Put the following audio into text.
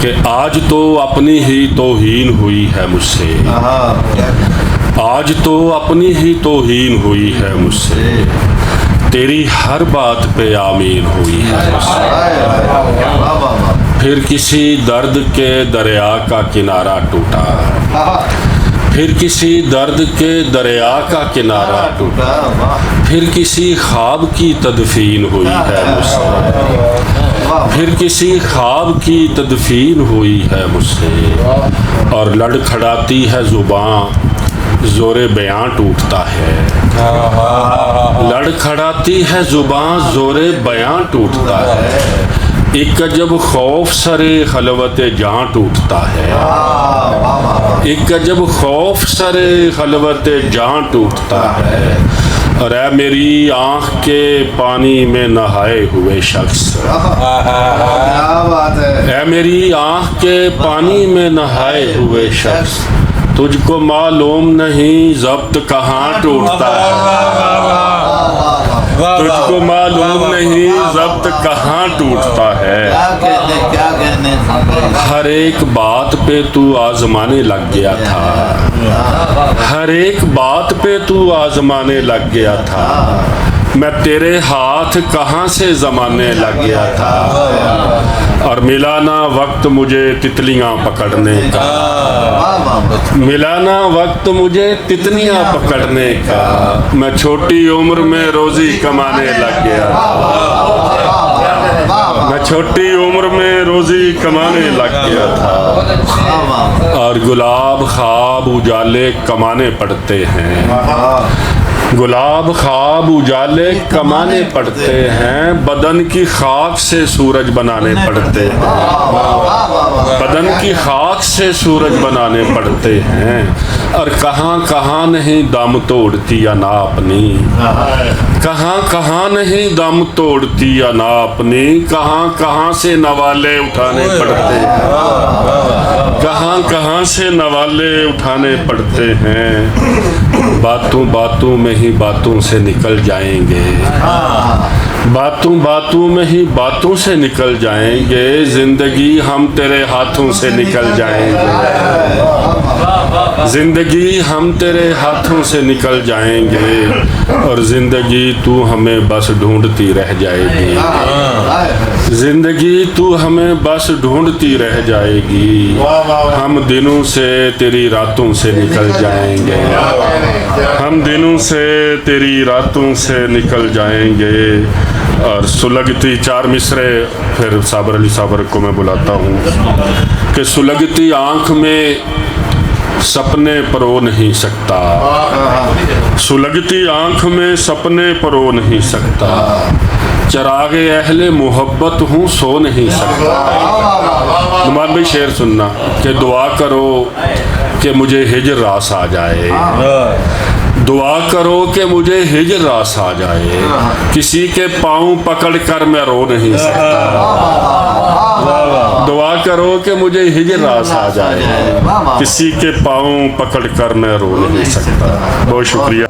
کہ آج تو اپنی ہی توہین ہوئی ہے مجھ سے، آج تو اپنی ہی توہین ہوئی ہے مجھ سے، تیری ہر بات پہ آمین ہوئی ہے مجھ سے۔ پھر کسی درد کے دریا کا کنارہ ٹوٹا، پھر کسی درد کے دریا کا کنارہ ٹوٹا، پھر کسی خواب کی تدفین ہوئی ہے مجھ سے، پھر کسی خواب کی تدفین ہوئی ہے مجھ سے، اور لڑکھڑاتی ہے زباں زور بیاں ٹوٹتا ہے، لڑکھڑاتی ہے زباں زور بیاں ٹوٹتا ہے، ایک عجب خوف سرے خلوت جاں ٹوٹتا ہے، ایک عجب خوف سرے خلوت جاں ٹوٹتا ہے، اور اے میری آنکھ کے پانی میں نہائے ہوئے شخص، اے میری آنکھ کے پانی میں نہائے ہوئے شخص، تجھ کو معلوم نہیں ضبط کہاں ٹوٹتا ہے، تجھ کو معلوم نہیں ضبط کہاں ٹوٹتا ہے، ہر ایک بات پہ تو آزمانے لگ گیا تھا، ہر ایک بات پہ تو آزمانے لگ گیا تھا، میں تیرے ہاتھ کہاں سے زمانے لگ گیا تھا، اور ملا نہ وقت مجھے تتلیاں پکڑنے کا، ملا نہ وقت مجھے تتلیاں پکڑنے کا، میں چھوٹی عمر میں روزی کمانے لگ گیا تھا، میں چھوٹی عمر میں روزی کمانے لگ گیا تھا، اور گلاب خواب اجالے کمانے پڑتے ہیں، گلاب خواب اجالے کمانے پڑتے ہیں، بدن کی خاک سے سورج بنانے پڑتے ہیں، بدن کی خاک سے سورج بنانے پڑتے ہیں، اور کہاں کہاں نہیں دم توڑتی انا اپنی، کہاں کہاں نہیں دم توڑتی انا اپنی، کہاں کہاں سے نوالے اٹھانے پڑتے ہیں، کہاں کہاں سے نوالے اٹھانے پڑتے ہیں، باتوں باتوں میں ہی باتوں سے نکل جائیں گے، باتوں باتوں میں ہی باتوں سے نکل جائیں گے، زندگی ہم تیرے ہاتھوں سے نکل جائیں گے، زندگی ہم تیرے ہاتھوں سے نکل جائیں گے، اور زندگی تو ہمیں بس ڈھونڈتی رہ جائے گی، زندگی تو ہمیں بس ڈھونڈتی رہ جائے گی، ہم دنوں سے تیری راتوں سے نکل جائیں گے، ہم دنوں سے تیری راتوں سے نکل جائیں گے، اور سلگتی چار مصرے پھر صابر علی صابر کو میں بلاتا ہوں کہ سلگتی آنکھ میں سپنے پرو نہیں سکتا، سلگتی آنکھ میں سپنے پرو نہیں سکتا، چراغ اہل محبت ہوں سو نہیں سکتا، نمان بھائی شعر سننا کہ دعا کرو کہ مجھے ہجر راس آ جائے، دعا کرو کہ مجھے ہجر راس آ جائے، کسی کے پاؤں پکڑ کر میں رو نہیں سکتا، دعا کرو کہ مجھے ہجر راس آ جائے، کسی کے پاؤں پکڑ کر میں رو نہیں سکتا۔ بہت شکریہ۔